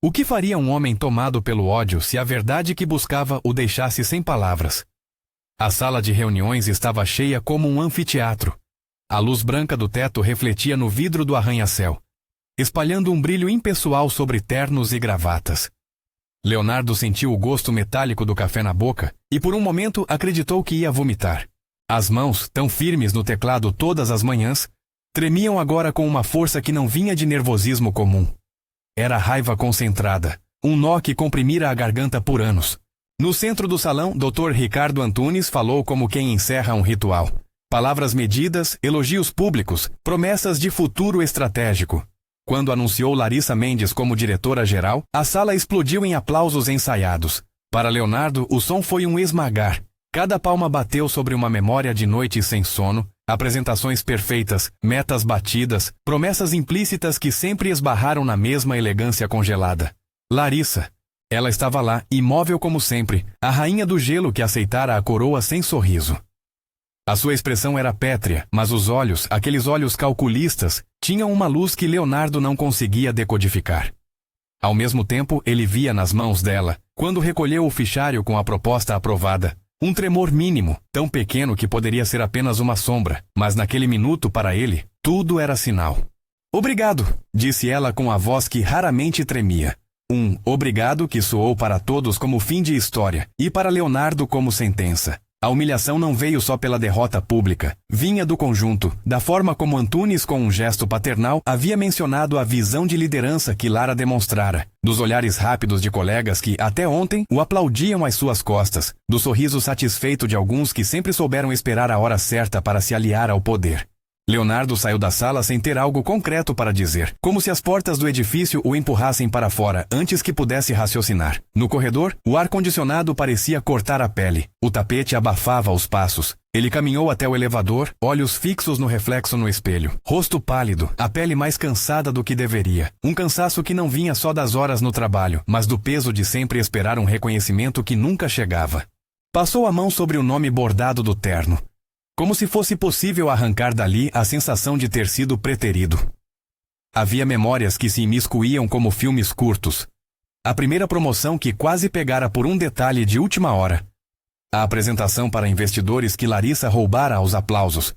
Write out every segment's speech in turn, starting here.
O que faria um homem tomado pelo ódio se a verdade que buscava o deixasse sem palavras? A sala de reuniões estava cheia como um anfiteatro. A luz branca do teto refletia no vidro do arranha-céu, espalhando um brilho impessoal sobre ternos e gravatas. Leonardo sentiu o gosto metálico do café na boca e por um momento acreditou que ia vomitar. As mãos, tão firmes no teclado todas as manhãs, tremiam agora com uma força que não vinha de nervosismo comum. Era raiva concentrada, um nó que comprimira a garganta por anos. No centro do salão, Dr. Ricardo Antunes falou como quem encerra um ritual. Palavras medidas, elogios públicos, promessas de futuro estratégico. Quando anunciou Larissa Mendes como diretora-geral, a sala explodiu em aplausos ensaiados. Para Leonardo, o som foi um esmagar. Cada palma bateu sobre uma memória de noites sem sono, apresentações perfeitas, metas batidas, promessas implícitas que sempre esbarraram na mesma elegância congelada. Larissa. Ela estava lá, imóvel como sempre, a rainha do gelo que aceitara a coroa sem sorriso. A sua expressão era pétrea, mas os olhos, aqueles olhos calculistas, tinham uma luz que Leonardo não conseguia decodificar. Ao mesmo tempo, ele via nas mãos dela, quando recolheu o fichário com a proposta aprovada, um tremor mínimo, tão pequeno que poderia ser apenas uma sombra, mas naquele minuto, para ele, tudo era sinal. "Obrigado", disse ela com a voz que raramente tremia. Um obrigado que soou para todos como fim de história, e para Leonardo como sentença. A humilhação não veio só pela derrota pública, vinha do conjunto, da forma como Antunes, com um gesto paternal, havia mencionado a visão de liderança que Lara demonstrara, dos olhares rápidos de colegas que, até ontem, o aplaudiam às suas costas, do sorriso satisfeito de alguns que sempre souberam esperar a hora certa para se aliar ao poder. Leonardo saiu da sala sem ter algo concreto para dizer, como se as portas do edifício o empurrassem para fora antes que pudesse raciocinar. No corredor, o ar-condicionado parecia cortar a pele. O tapete abafava os passos. Ele caminhou até o elevador, olhos fixos no reflexo no espelho. Rosto pálido, a pele mais cansada do que deveria. Um cansaço que não vinha só das horas no trabalho, mas do peso de sempre esperar um reconhecimento que nunca chegava. Passou a mão sobre o nome bordado do terno, como se fosse possível arrancar dali a sensação de ter sido preterido. Havia memórias que se imiscuíam como filmes curtos. A primeira promoção que quase pegara por um detalhe de última hora. A apresentação para investidores que Larissa roubara aos aplausos.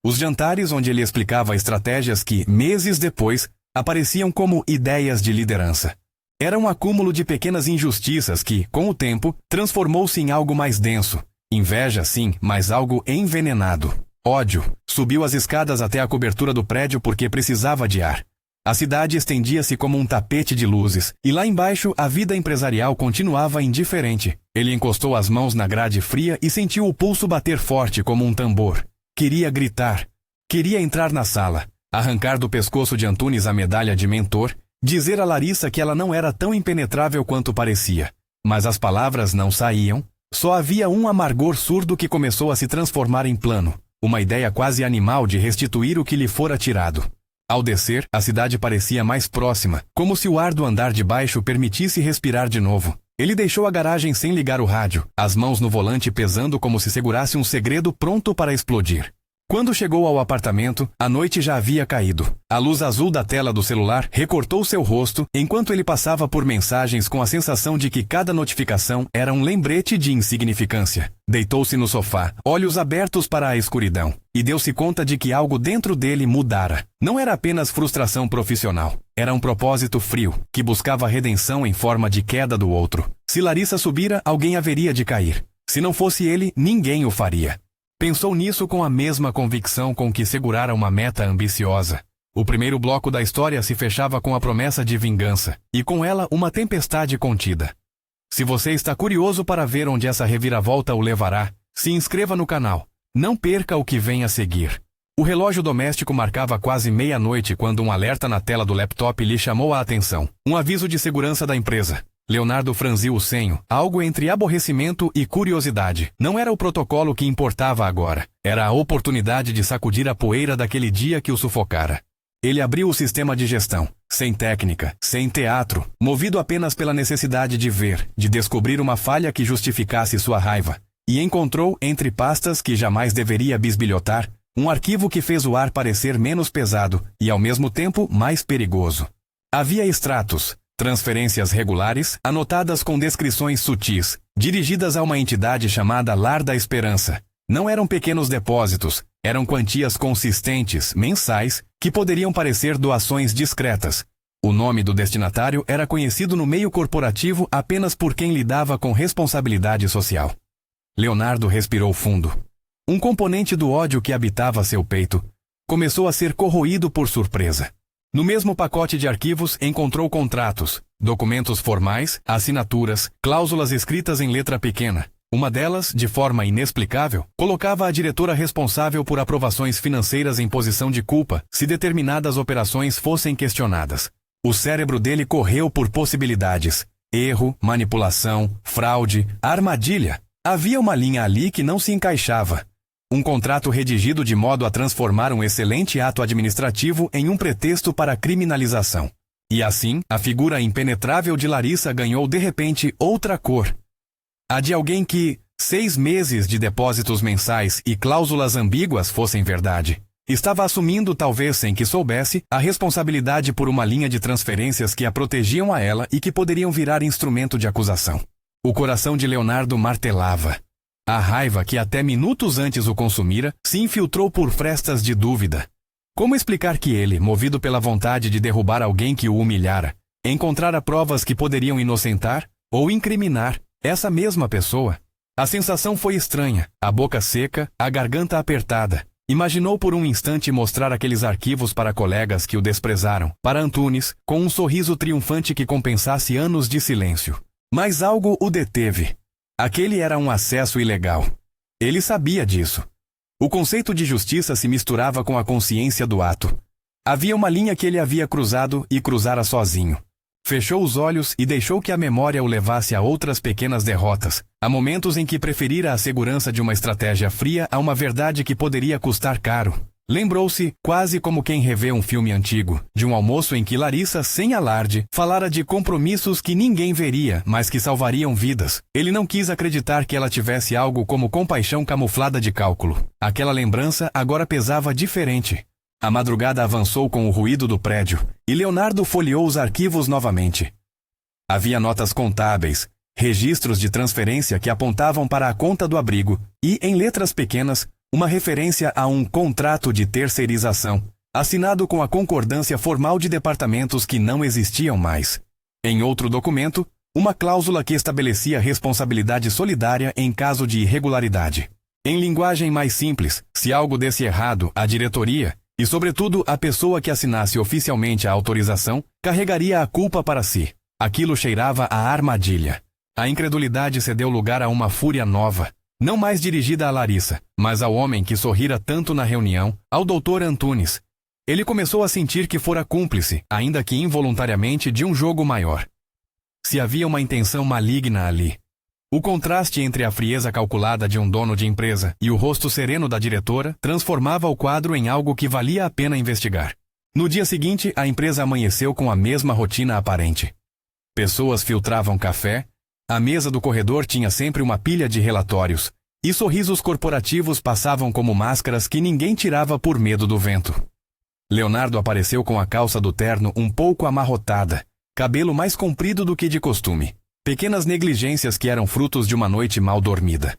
Os jantares onde ele explicava estratégias que, meses depois, apareciam como ideias de liderança. Era um acúmulo de pequenas injustiças que, com o tempo, transformou-se em algo mais denso. Inveja, sim, mas algo envenenado. Ódio. Subiu as escadas até a cobertura do prédio porque precisava de ar. A cidade estendia-se como um tapete de luzes, e lá embaixo a vida empresarial continuava indiferente. Ele encostou as mãos na grade fria e sentiu o pulso bater forte como um tambor. Queria gritar. Queria entrar na sala, arrancar do pescoço de Antunes a medalha de mentor, dizer a Larissa que ela não era tão impenetrável quanto parecia. Mas as palavras não saíam. Só havia um amargor surdo que começou a se transformar em plano, uma ideia quase animal de restituir o que lhe fora tirado. Ao descer, a cidade parecia mais próxima, como se o ar do andar de baixo permitisse respirar de novo. Ele deixou a garagem sem ligar o rádio, as mãos no volante pesando como se segurasse um segredo pronto para explodir. Quando chegou ao apartamento, a noite já havia caído. A luz azul da tela do celular recortou seu rosto enquanto ele passava por mensagens com a sensação de que cada notificação era um lembrete de insignificância. Deitou-se no sofá, olhos abertos para a escuridão, e deu-se conta de que algo dentro dele mudara. Não era apenas frustração profissional. Era um propósito frio, que buscava redenção em forma de queda do outro. Se Larissa subira, alguém haveria de cair. Se não fosse ele, ninguém o faria. Pensou nisso com a mesma convicção com que segurara uma meta ambiciosa. O primeiro bloco da história se fechava com a promessa de vingança, e com ela uma tempestade contida. Se você está curioso para ver onde essa reviravolta o levará, se inscreva no canal. Não perca o que vem a seguir. O relógio doméstico marcava quase meia-noite quando um alerta na tela do laptop lhe chamou a atenção. Um aviso de segurança da empresa. Leonardo franziu o senho, algo entre aborrecimento e curiosidade. Não era o protocolo que importava agora. Era a oportunidade de sacudir a poeira daquele dia que o sufocara. Ele abriu o sistema de gestão, sem técnica, sem teatro, movido apenas pela necessidade de ver, de descobrir uma falha que justificasse sua raiva, e encontrou, entre pastas que jamais deveria bisbilhotar, um arquivo que fez o ar parecer menos pesado e, ao mesmo tempo, mais perigoso. Havia extratos, Transferências regulares, anotadas com descrições sutis, dirigidas a uma entidade chamada Lar da Esperança. Não eram pequenos depósitos, eram quantias consistentes, mensais, que poderiam parecer doações discretas. O nome do destinatário era conhecido no meio corporativo apenas por quem lidava com responsabilidade social. Leonardo respirou fundo. Um componente do ódio que habitava seu peito começou a ser corroído por surpresa. No mesmo pacote de arquivos encontrou contratos, documentos formais, assinaturas, cláusulas escritas em letra pequena. Uma delas, de forma inexplicável, colocava a diretora responsável por aprovações financeiras em posição de culpa se determinadas operações fossem questionadas. O cérebro dele correu por possibilidades. Erro, manipulação, fraude, armadilha. Havia uma linha ali que não se encaixava. Um contrato redigido de modo a transformar um excelente ato administrativo em um pretexto para a criminalização. E assim, a figura impenetrável de Larissa ganhou de repente outra cor. A de alguém que, 6 meses de depósitos mensais e cláusulas ambíguas fossem verdade, estava assumindo, talvez sem que soubesse, a responsabilidade por uma linha de transferências que a protegiam a ela e que poderiam virar instrumento de acusação. O coração de Leonardo martelava. A raiva que até minutos antes o consumira se infiltrou por frestas de dúvida. Como explicar que ele, movido pela vontade de derrubar alguém que o humilhara, encontrara provas que poderiam inocentar ou incriminar essa mesma pessoa? A sensação foi estranha, a boca seca, a garganta apertada. Imaginou por um instante mostrar aqueles arquivos para colegas que o desprezaram, para Antunes, com um sorriso triunfante que compensasse anos de silêncio. Mas algo o deteve. Aquele era um acesso ilegal. Ele sabia disso. O conceito de justiça se misturava com a consciência do ato. Havia uma linha que ele havia cruzado e cruzara sozinho. Fechou os olhos e deixou que a memória o levasse a outras pequenas derrotas, a momentos em que preferira a segurança de uma estratégia fria a uma verdade que poderia custar caro. Lembrou-se, quase como quem revê um filme antigo, de um almoço em que Larissa, sem alarde, falara de compromissos que ninguém veria, mas que salvariam vidas. Ele não quis acreditar que ela tivesse algo como compaixão camuflada de cálculo. Aquela lembrança agora pesava diferente. A madrugada avançou com o ruído do prédio, e Leonardo folheou os arquivos novamente. Havia notas contábeis, registros de transferência que apontavam para a conta do abrigo, e, em letras pequenas, uma referência a um contrato de terceirização, assinado com a concordância formal de departamentos que não existiam mais. Em outro documento, uma cláusula que estabelecia responsabilidade solidária em caso de irregularidade. Em linguagem mais simples, se algo desse errado, a diretoria, e sobretudo a pessoa que assinasse oficialmente a autorização, carregaria a culpa para si. Aquilo cheirava a armadilha. A incredulidade cedeu lugar a uma fúria nova. Não mais dirigida a Larissa, mas ao homem que sorrira tanto na reunião, ao Dr. Antunes. Ele começou a sentir que fora cúmplice, ainda que involuntariamente, de um jogo maior. Se havia uma intenção maligna ali. O contraste entre a frieza calculada de um dono de empresa e o rosto sereno da diretora transformava o quadro em algo que valia a pena investigar. No dia seguinte, a empresa amanheceu com a mesma rotina aparente. Pessoas filtravam café, a mesa do corredor tinha sempre uma pilha de relatórios, e sorrisos corporativos passavam como máscaras que ninguém tirava por medo do vento. Leonardo apareceu com a calça do terno um pouco amarrotada, cabelo mais comprido do que de costume. Pequenas negligências que eram frutos de uma noite mal dormida.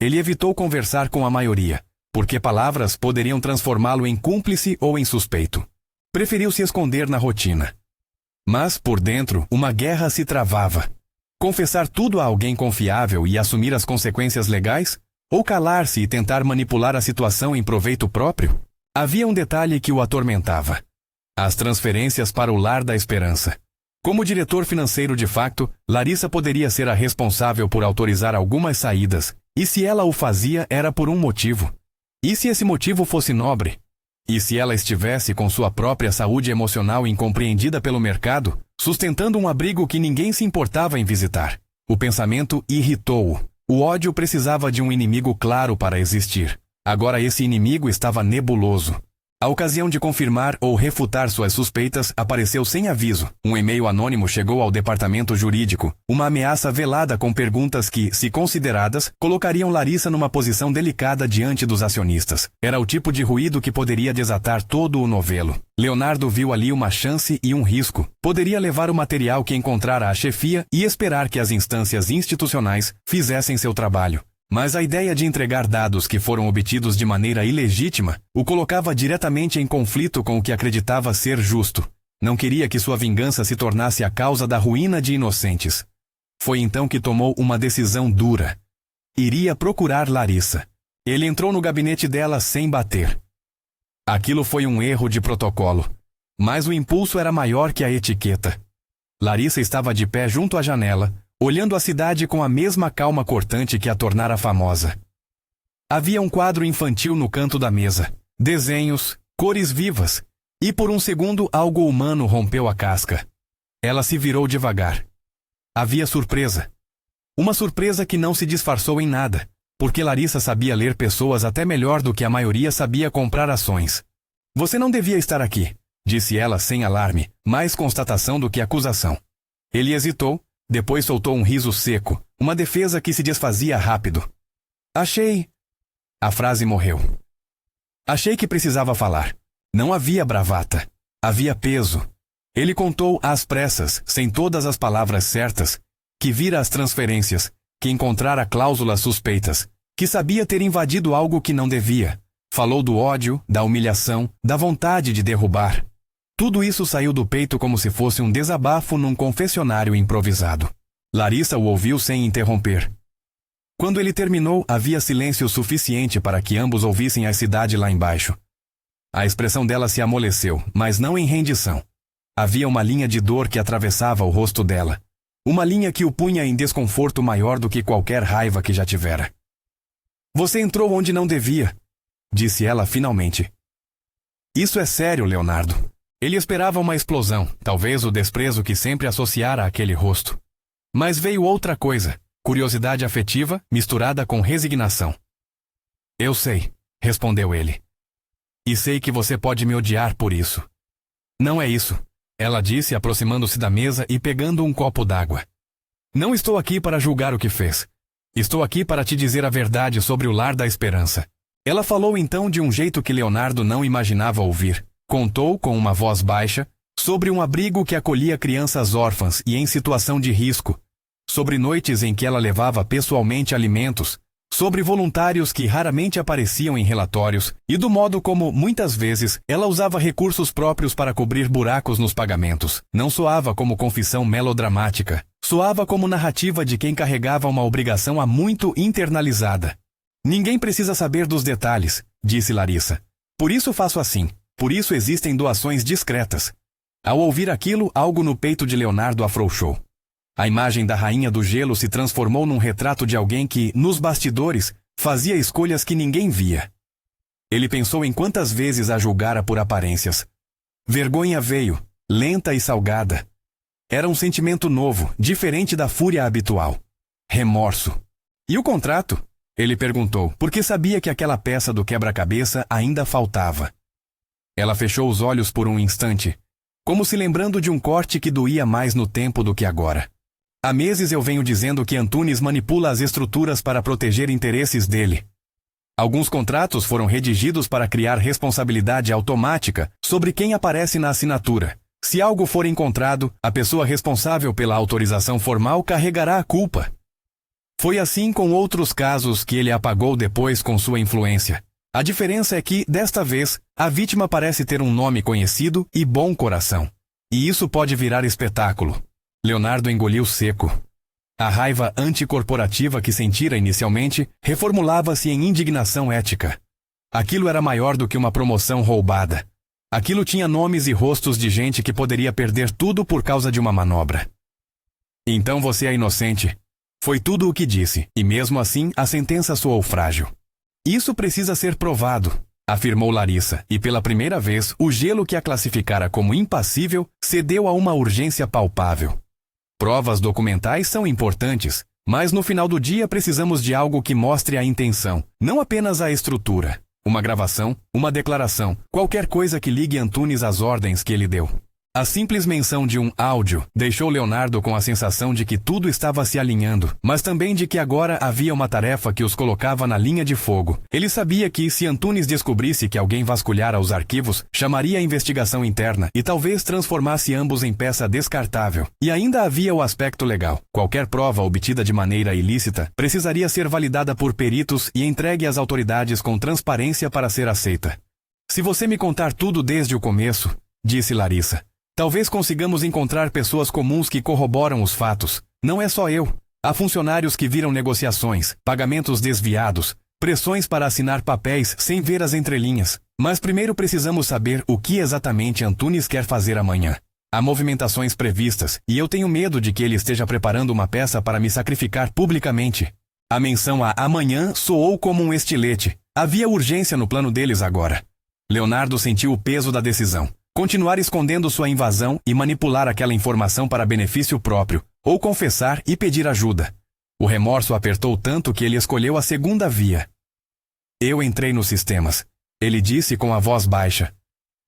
Ele evitou conversar com a maioria, porque palavras poderiam transformá-lo em cúmplice ou em suspeito. Preferiu se esconder na rotina. Mas, por dentro, uma guerra se travava. Confessar tudo a alguém confiável e assumir as consequências legais? Ou calar-se e tentar manipular a situação em proveito próprio? Havia um detalhe que o atormentava. As transferências para o Lar da Esperança. Como diretor financeiro de facto, Larissa poderia ser a responsável por autorizar algumas saídas, e se ela o fazia era por um motivo. E se esse motivo fosse nobre? E se ela estivesse com sua própria saúde emocional incompreendida pelo mercado, sustentando um abrigo que ninguém se importava em visitar? O pensamento irritou-o. O ódio precisava de um inimigo claro para existir. Agora esse inimigo estava nebuloso. A ocasião de confirmar ou refutar suas suspeitas apareceu sem aviso. Um e-mail anônimo chegou ao departamento jurídico, uma ameaça velada com perguntas que, se consideradas, colocariam Larissa numa posição delicada diante dos acionistas. Era o tipo de ruído que poderia desatar todo o novelo. Leonardo viu ali uma chance e um risco. Poderia levar o material que encontrara à chefia e esperar que as instâncias institucionais fizessem seu trabalho. Mas a ideia de entregar dados que foram obtidos de maneira ilegítima o colocava diretamente em conflito com o que acreditava ser justo. Não queria que sua vingança se tornasse a causa da ruína de inocentes. Foi então que tomou uma decisão dura. Iria procurar Larissa. Ele entrou no gabinete dela sem bater. Aquilo foi um erro de protocolo. Mas o impulso era maior que a etiqueta. Larissa estava de pé junto à janela, olhando a cidade com a mesma calma cortante que a tornara famosa. Havia um quadro infantil no canto da mesa, desenhos, cores vivas, e por um segundo algo humano rompeu a casca. Ela se virou devagar. Havia surpresa. Uma surpresa que não se disfarçou em nada, porque Larissa sabia ler pessoas até melhor do que a maioria sabia comprar ações. Você não devia estar aqui, disse ela sem alarme, mais constatação do que acusação. Ele hesitou. Depois soltou um riso seco, uma defesa que se desfazia rápido. Achei... A frase morreu. Achei que precisava falar. Não havia bravata. Havia peso. Ele contou às pressas, sem todas as palavras certas, que vira as transferências, que encontrara cláusulas suspeitas, que sabia ter invadido algo que não devia. Falou do ódio, da humilhação, da vontade de derrubar. Tudo isso saiu do peito como se fosse um desabafo num confessionário improvisado. Larissa o ouviu sem interromper. Quando ele terminou, havia silêncio suficiente para que ambos ouvissem a cidade lá embaixo. A expressão dela se amoleceu, mas não em rendição. Havia uma linha de dor que atravessava o rosto dela. Uma linha que o punha em desconforto maior do que qualquer raiva que já tivera. Você entrou onde não devia, disse ela finalmente. Isso é sério, Leonardo. Ele esperava uma explosão, talvez o desprezo que sempre associara àquele rosto. Mas veio outra coisa, curiosidade afetiva misturada com resignação. Eu sei, respondeu ele. E sei que você pode me odiar por isso. Não é isso, ela disse aproximando-se da mesa e pegando um copo d'água. Não estou aqui para julgar o que fez. Estou aqui para te dizer a verdade sobre o Lar da Esperança. Ela falou então de um jeito que Leonardo não imaginava ouvir. Contou, com uma voz baixa, sobre um abrigo que acolhia crianças órfãs e em situação de risco, sobre noites em que ela levava pessoalmente alimentos, sobre voluntários que raramente apareciam em relatórios e do modo como, muitas vezes, ela usava recursos próprios para cobrir buracos nos pagamentos. Não soava como confissão melodramática, soava como narrativa de quem carregava uma obrigação há muito internalizada. Ninguém precisa saber dos detalhes, disse Larissa. Por isso faço assim. Por isso existem doações discretas. Ao ouvir aquilo, algo no peito de Leonardo afrouxou. A imagem da rainha do gelo se transformou num retrato de alguém que, nos bastidores, fazia escolhas que ninguém via. Ele pensou em quantas vezes a julgara por aparências. Vergonha veio, lenta e salgada. Era um sentimento novo, diferente da fúria habitual. Remorso. E o contrato? Ele perguntou, porque sabia que aquela peça do quebra-cabeça ainda faltava. Ela fechou os olhos por um instante, como se lembrando de um corte que doía mais no tempo do que agora. Há meses eu venho dizendo que Antunes manipula as estruturas para proteger interesses dele. Alguns contratos foram redigidos para criar responsabilidade automática sobre quem aparece na assinatura. Se algo for encontrado, a pessoa responsável pela autorização formal carregará a culpa. Foi assim com outros casos que ele apagou depois com sua influência. A diferença é que, desta vez, a vítima parece ter um nome conhecido e bom coração. E isso pode virar espetáculo. Leonardo engoliu seco. A raiva anticorporativa que sentira inicialmente reformulava-se em indignação ética. Aquilo era maior do que uma promoção roubada. Aquilo tinha nomes e rostos de gente que poderia perder tudo por causa de uma manobra. Então você é inocente. Foi tudo o que disse, e mesmo assim a sentença soou frágil. Isso precisa ser provado, afirmou Larissa, e pela primeira vez o gelo que a classificara como impassível cedeu a uma urgência palpável. Provas documentais são importantes, mas no final do dia precisamos de algo que mostre a intenção, não apenas a estrutura. Uma gravação, uma declaração, qualquer coisa que ligue Antunes às ordens que ele deu. A simples menção de um áudio deixou Leonardo com a sensação de que tudo estava se alinhando, mas também de que agora havia uma tarefa que os colocava na linha de fogo. Ele sabia que, se Antunes descobrisse que alguém vasculhara os arquivos, chamaria a investigação interna e talvez transformasse ambos em peça descartável. E ainda havia o aspecto legal. Qualquer prova obtida de maneira ilícita precisaria ser validada por peritos e entregue às autoridades com transparência para ser aceita. "Se você me contar tudo desde o começo", disse Larissa, "talvez consigamos encontrar pessoas comuns que corroboram os fatos. Não é só eu. Há funcionários que viram negociações, pagamentos desviados, pressões para assinar papéis sem ver as entrelinhas. Mas primeiro precisamos saber o que exatamente Antunes quer fazer amanhã. Há movimentações previstas, e eu tenho medo de que ele esteja preparando uma peça para me sacrificar publicamente." A menção a amanhã soou como um estilete. Havia urgência no plano deles agora. Leonardo sentiu o peso da decisão. Continuar escondendo sua invasão e manipular aquela informação para benefício próprio, ou confessar e pedir ajuda. O remorso apertou tanto que ele escolheu a segunda via. "Eu entrei nos sistemas", ele disse com a voz baixa.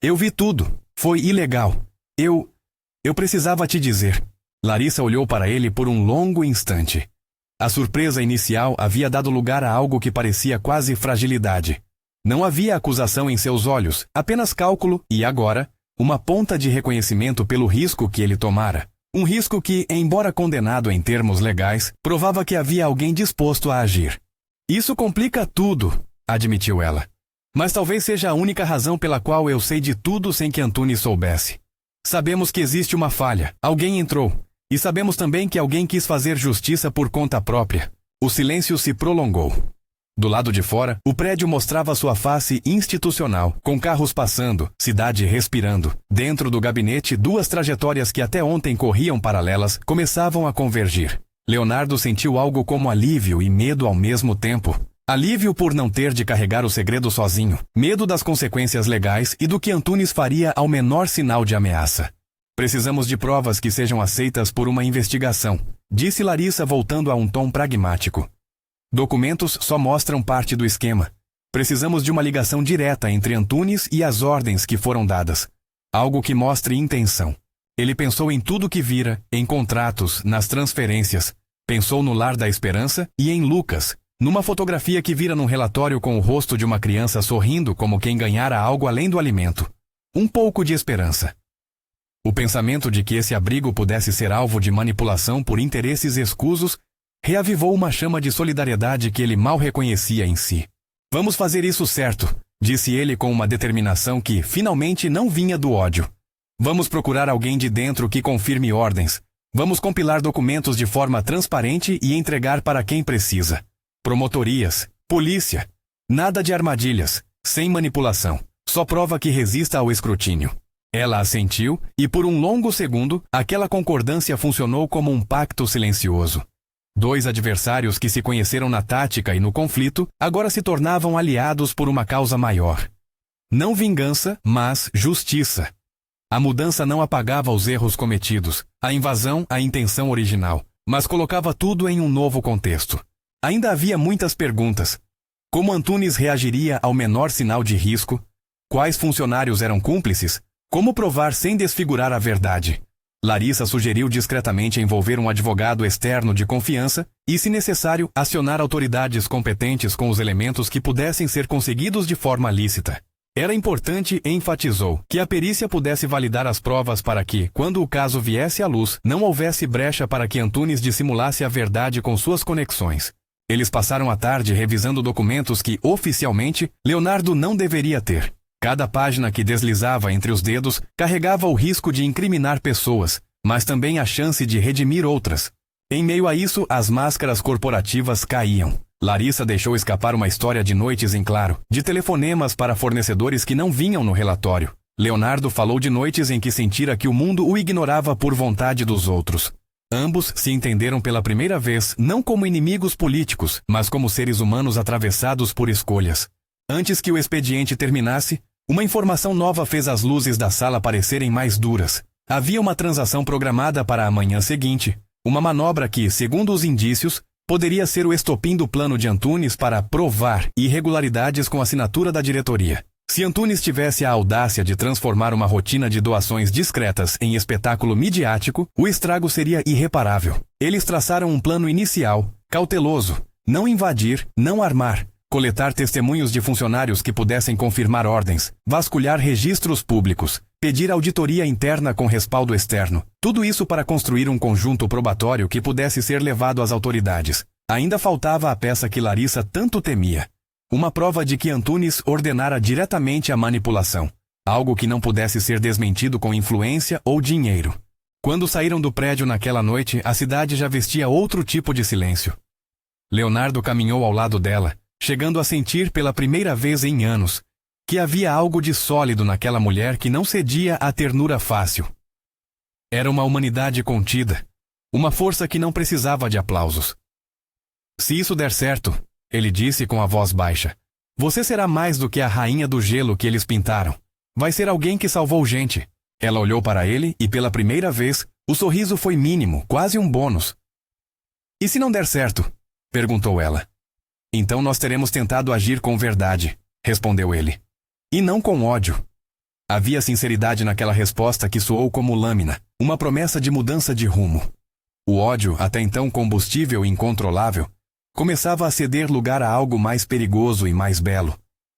"Eu vi tudo. Foi ilegal. Eu precisava te dizer." Larissa olhou para ele por um longo instante. A surpresa inicial havia dado lugar a algo que parecia quase fragilidade. Não havia acusação em seus olhos, apenas cálculo e, agora, uma ponta de reconhecimento pelo risco que ele tomara. Um risco que, embora condenado em termos legais, provava que havia alguém disposto a agir. "Isso complica tudo", admitiu ela. "Mas talvez seja a única razão pela qual eu sei de tudo sem que Antunes soubesse. Sabemos que existe uma falha, alguém entrou, e sabemos também que alguém quis fazer justiça por conta própria." O silêncio se prolongou. Do lado de fora, o prédio mostrava sua face institucional, com carros passando, cidade respirando. Dentro do gabinete, duas trajetórias que até ontem corriam paralelas começavam a convergir. Leonardo sentiu algo como alívio e medo ao mesmo tempo. Alívio por não ter de carregar o segredo sozinho, medo das consequências legais e do que Antunes faria ao menor sinal de ameaça. "Precisamos de provas que sejam aceitas por uma investigação", disse Larissa voltando a um tom pragmático. "Documentos só mostram parte do esquema. Precisamos de uma ligação direta entre Antunes e as ordens que foram dadas. Algo que mostre intenção." Ele pensou em tudo que vira, em contratos, nas transferências. Pensou no Lar da Esperança e em Lucas, numa fotografia que vira num relatório com o rosto de uma criança sorrindo como quem ganhara algo além do alimento. Um pouco de esperança. O pensamento de que esse abrigo pudesse ser alvo de manipulação por interesses escusos reavivou uma chama de solidariedade que ele mal reconhecia em si. "Vamos fazer isso certo", disse ele com uma determinação que, finalmente, não vinha do ódio. "Vamos procurar alguém de dentro que confirme ordens. Vamos compilar documentos de forma transparente e entregar para quem precisa. Promotorias, polícia. Nada de armadilhas, sem manipulação. Só prova que resista ao escrutínio." Ela assentiu e, por um longo segundo, aquela concordância funcionou como um pacto silencioso. Dois adversários que se conheceram na tática e no conflito, agora se tornavam aliados por uma causa maior. Não vingança, mas justiça. A mudança não apagava os erros cometidos, a invasão, a intenção original, mas colocava tudo em um novo contexto. Ainda havia muitas perguntas. Como Antunes reagiria ao menor sinal de risco? Quais funcionários eram cúmplices? Como provar sem desfigurar a verdade? Larissa sugeriu discretamente envolver um advogado externo de confiança e, se necessário, acionar autoridades competentes com os elementos que pudessem ser conseguidos de forma lícita. Era importante, enfatizou, que a perícia pudesse validar as provas para que, quando o caso viesse à luz, não houvesse brecha para que Antunes dissimulasse a verdade com suas conexões. Eles passaram a tarde revisando documentos que, oficialmente, Leonardo não deveria ter. Cada página que deslizava entre os dedos carregava o risco de incriminar pessoas, mas também a chance de redimir outras. Em meio a isso, as máscaras corporativas caíam. Larissa deixou escapar uma história de noites em claro, de telefonemas para fornecedores que não vinham no relatório. Leonardo falou de noites em que sentira que o mundo o ignorava por vontade dos outros. Ambos se entenderam pela primeira vez não como inimigos políticos, mas como seres humanos atravessados por escolhas. Antes que o expediente terminasse, uma informação nova fez as luzes da sala parecerem mais duras. Havia uma transação programada para a manhã seguinte, uma manobra que, segundo os indícios, poderia ser o estopim do plano de Antunes para provar irregularidades com a assinatura da diretoria. Se Antunes tivesse a audácia de transformar uma rotina de doações discretas em espetáculo midiático, o estrago seria irreparável. Eles traçaram um plano inicial, cauteloso: não invadir, não armar, coletar testemunhos de funcionários que pudessem confirmar ordens, vasculhar registros públicos, pedir auditoria interna com respaldo externo. Tudo isso para construir um conjunto probatório que pudesse ser levado às autoridades. Ainda faltava a peça que Larissa tanto temia: uma prova de que Antunes ordenara diretamente a manipulação. Algo que não pudesse ser desmentido com influência ou dinheiro. Quando saíram do prédio naquela noite, a cidade já vestia outro tipo de silêncio. Leonardo caminhou ao lado dela, chegando a sentir pela primeira vez em anos que havia algo de sólido naquela mulher que não cedia à ternura fácil. Era uma humanidade contida, uma força que não precisava de aplausos. Se isso der certo, ele disse com a voz baixa, você será mais do que a rainha do gelo que eles pintaram. Vai ser alguém que salvou gente. Ela olhou para ele e pela primeira vez, o sorriso foi mínimo, quase um bônus. E se não der certo? Perguntou ela. Então nós teremos tentado agir com verdade, respondeu ele. E não com ódio. Havia sinceridade naquela resposta que soou como lâmina, uma promessa de mudança de rumo. O ódio, até então combustível e incontrolável, começava a ceder lugar a algo mais perigoso e mais belo: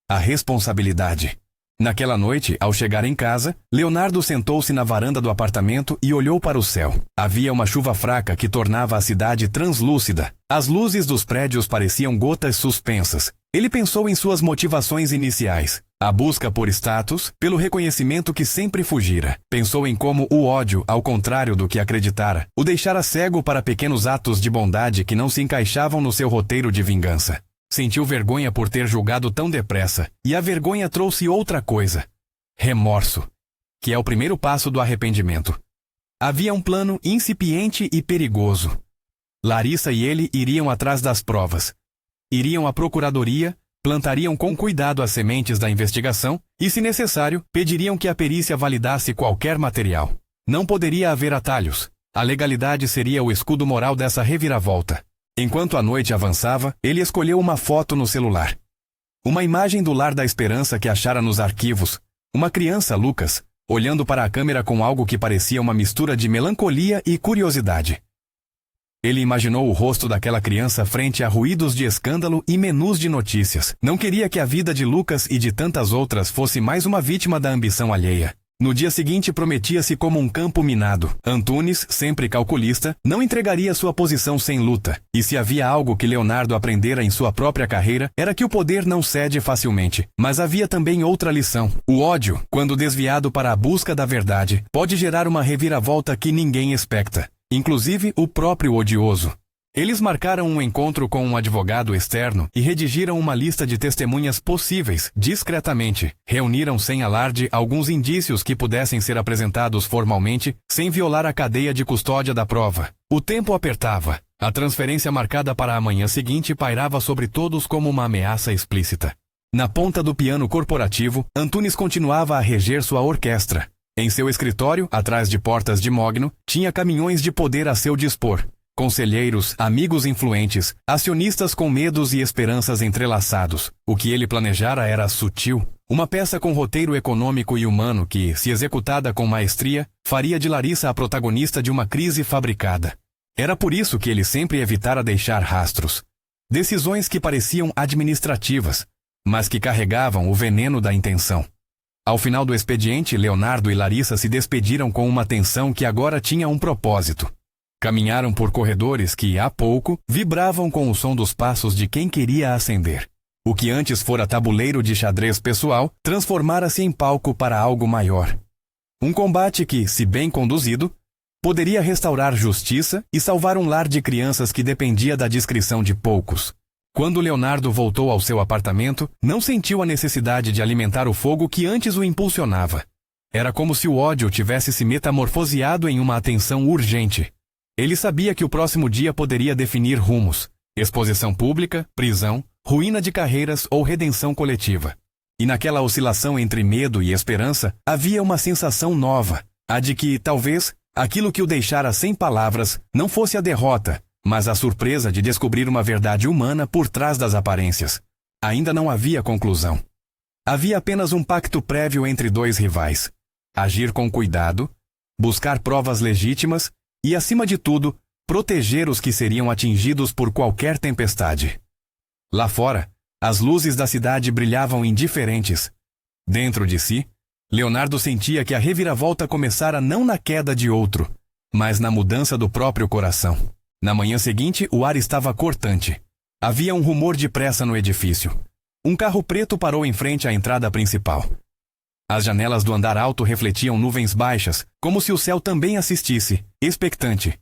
a responsabilidade. Naquela noite, ao chegar em casa, Leonardo sentou-se na varanda do apartamento e olhou para o céu. Havia uma chuva fraca que tornava a cidade translúcida. As luzes dos prédios pareciam gotas suspensas. Ele pensou em suas motivações iniciais: a busca por status, pelo reconhecimento que sempre fugira. Pensou em como o ódio, ao contrário do que acreditara, o deixara cego para pequenos atos de bondade que não se encaixavam no seu roteiro de vingança. Sentiu vergonha por ter julgado tão depressa, e a vergonha trouxe outra coisa: remorso, que é o primeiro passo do arrependimento. Havia um plano incipiente e perigoso. Larissa e ele iriam atrás das provas. Iriam à procuradoria, plantariam com cuidado as sementes da investigação e, se necessário, pediriam que a perícia validasse qualquer material. Não poderia haver atalhos. A legalidade seria o escudo moral dessa reviravolta. Enquanto a noite avançava, ele escolheu uma foto no celular. Uma imagem do Lar da Esperança que achara nos arquivos. Uma criança, Lucas, olhando para a câmera com algo que parecia uma mistura de melancolia e curiosidade. Ele imaginou o rosto daquela criança frente a ruídos de escândalo e menus de notícias. Não queria que a vida de Lucas e de tantas outras fosse mais uma vítima da ambição alheia. No dia seguinte prometia-se como um campo minado. Antunes, sempre calculista, não entregaria sua posição sem luta. E se havia algo que Leonardo aprendera em sua própria carreira, era que o poder não cede facilmente. Mas havia também outra lição. O ódio, quando desviado para a busca da verdade, pode gerar uma reviravolta que ninguém expecta, inclusive o próprio odioso. Eles marcaram um encontro com um advogado externo e redigiram uma lista de testemunhas possíveis, discretamente. Reuniram sem alarde alguns indícios que pudessem ser apresentados formalmente, sem violar a cadeia de custódia da prova. O tempo apertava. A transferência marcada para a manhã seguinte pairava sobre todos como uma ameaça explícita. Na ponta do piano corporativo, Antunes continuava a reger sua orquestra. Em seu escritório, atrás de portas de mogno, tinha caminhões de poder a seu dispor. Conselheiros, amigos influentes, acionistas com medos e esperanças entrelaçados. O que ele planejara era sutil. Uma peça com roteiro econômico e humano que, se executada com maestria, faria de Larissa a protagonista de uma crise fabricada. Era por isso que ele sempre evitara deixar rastros. Decisões que pareciam administrativas, mas que carregavam o veneno da intenção. Ao final do expediente, Leonardo e Larissa se despediram com uma tensão que agora tinha um propósito. Caminharam por corredores que, há pouco, vibravam com o som dos passos de quem queria ascender. O que antes fora tabuleiro de xadrez pessoal, transformara-se em palco para algo maior. Um combate que, se bem conduzido, poderia restaurar justiça e salvar um lar de crianças que dependia da discrição de poucos. Quando Leonardo voltou ao seu apartamento, não sentiu a necessidade de alimentar o fogo que antes o impulsionava. Era como se o ódio tivesse se metamorfoseado em uma atenção urgente. Ele sabia que o próximo dia poderia definir rumos: exposição pública, prisão, ruína de carreiras ou redenção coletiva. E naquela oscilação entre medo e esperança, havia uma sensação nova, a de que, talvez, aquilo que o deixara sem palavras não fosse a derrota, mas a surpresa de descobrir uma verdade humana por trás das aparências. Ainda não havia conclusão. Havia apenas um pacto prévio entre dois rivais. Agir com cuidado, buscar provas legítimas e, acima de tudo, proteger os que seriam atingidos por qualquer tempestade. Lá fora, as luzes da cidade brilhavam indiferentes. Dentro de si, Leonardo sentia que a reviravolta começara não na queda de outro, mas na mudança do próprio coração. Na manhã seguinte, o ar estava cortante. Havia um rumor de pressa no edifício. Um carro preto parou em frente à entrada principal. As janelas do andar alto refletiam nuvens baixas, como se o céu também assistisse, expectante.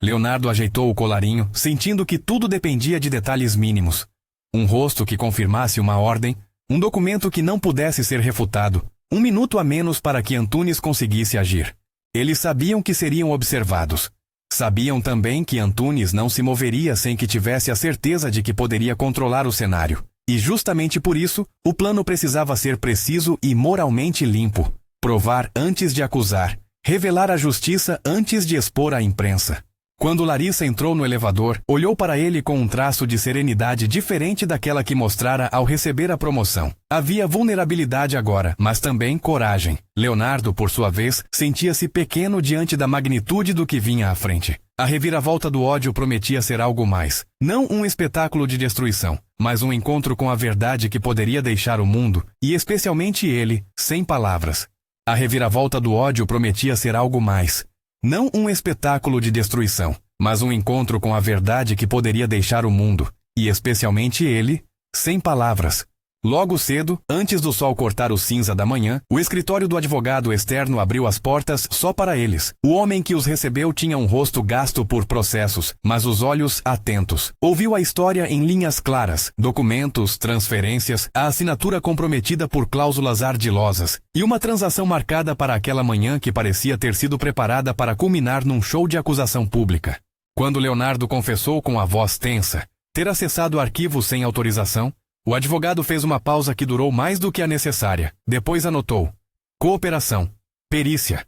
Leonardo ajeitou o colarinho, sentindo que tudo dependia de detalhes mínimos. Um rosto que confirmasse uma ordem, um documento que não pudesse ser refutado, um minuto a menos para que Antunes conseguisse agir. Eles sabiam que seriam observados. Sabiam também que Antunes não se moveria sem que tivesse a certeza de que poderia controlar o cenário. E justamente por isso, o plano precisava ser preciso e moralmente limpo. Provar antes de acusar. Revelar a justiça antes de expor à imprensa. Quando Larissa entrou no elevador, olhou para ele com um traço de serenidade diferente daquela que mostrara ao receber a promoção. Havia vulnerabilidade agora, mas também coragem. Leonardo, por sua vez, sentia-se pequeno diante da magnitude do que vinha à frente. A reviravolta do ódio prometia ser algo mais. Não um espetáculo de destruição, mas um encontro com a verdade que poderia deixar o mundo, e especialmente ele, sem palavras. A reviravolta do ódio prometia ser algo mais. Não um espetáculo de destruição, mas um encontro com a verdade que poderia deixar o mundo, e especialmente ele, sem palavras. Logo cedo, antes do sol cortar o cinza da manhã, o escritório do advogado externo abriu as portas só para eles. O homem que os recebeu tinha um rosto gasto por processos, mas os olhos atentos. Ouviu a história em linhas claras, documentos, transferências, a assinatura comprometida por cláusulas ardilosas, e uma transação marcada para aquela manhã que parecia ter sido preparada para culminar num show de acusação pública. Quando Leonardo confessou com a voz tensa ter acessado o arquivo sem autorização, o advogado fez uma pausa que durou mais do que a necessária. Depois anotou: cooperação, perícia,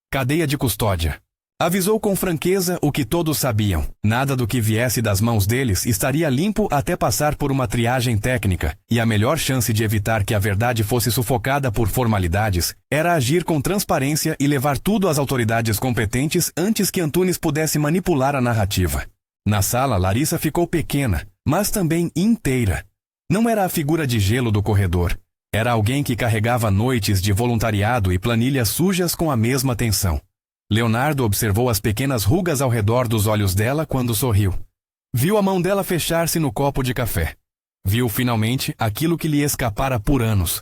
cadeia de custódia. Avisou com franqueza o que todos sabiam. Nada do que viesse das mãos deles estaria limpo até passar por uma triagem técnica, e a melhor chance de evitar que a verdade fosse sufocada por formalidades era agir com transparência e levar tudo às autoridades competentes antes que Antunes pudesse manipular a narrativa. Na sala, Larissa ficou pequena, mas também inteira. Não era a figura de gelo do corredor. Era alguém que carregava noites de voluntariado e planilhas sujas com a mesma tensão. Leonardo observou as pequenas rugas ao redor dos olhos dela quando sorriu. Viu a mão dela fechar-se no copo de café. Viu, finalmente, aquilo que lhe escapara por anos.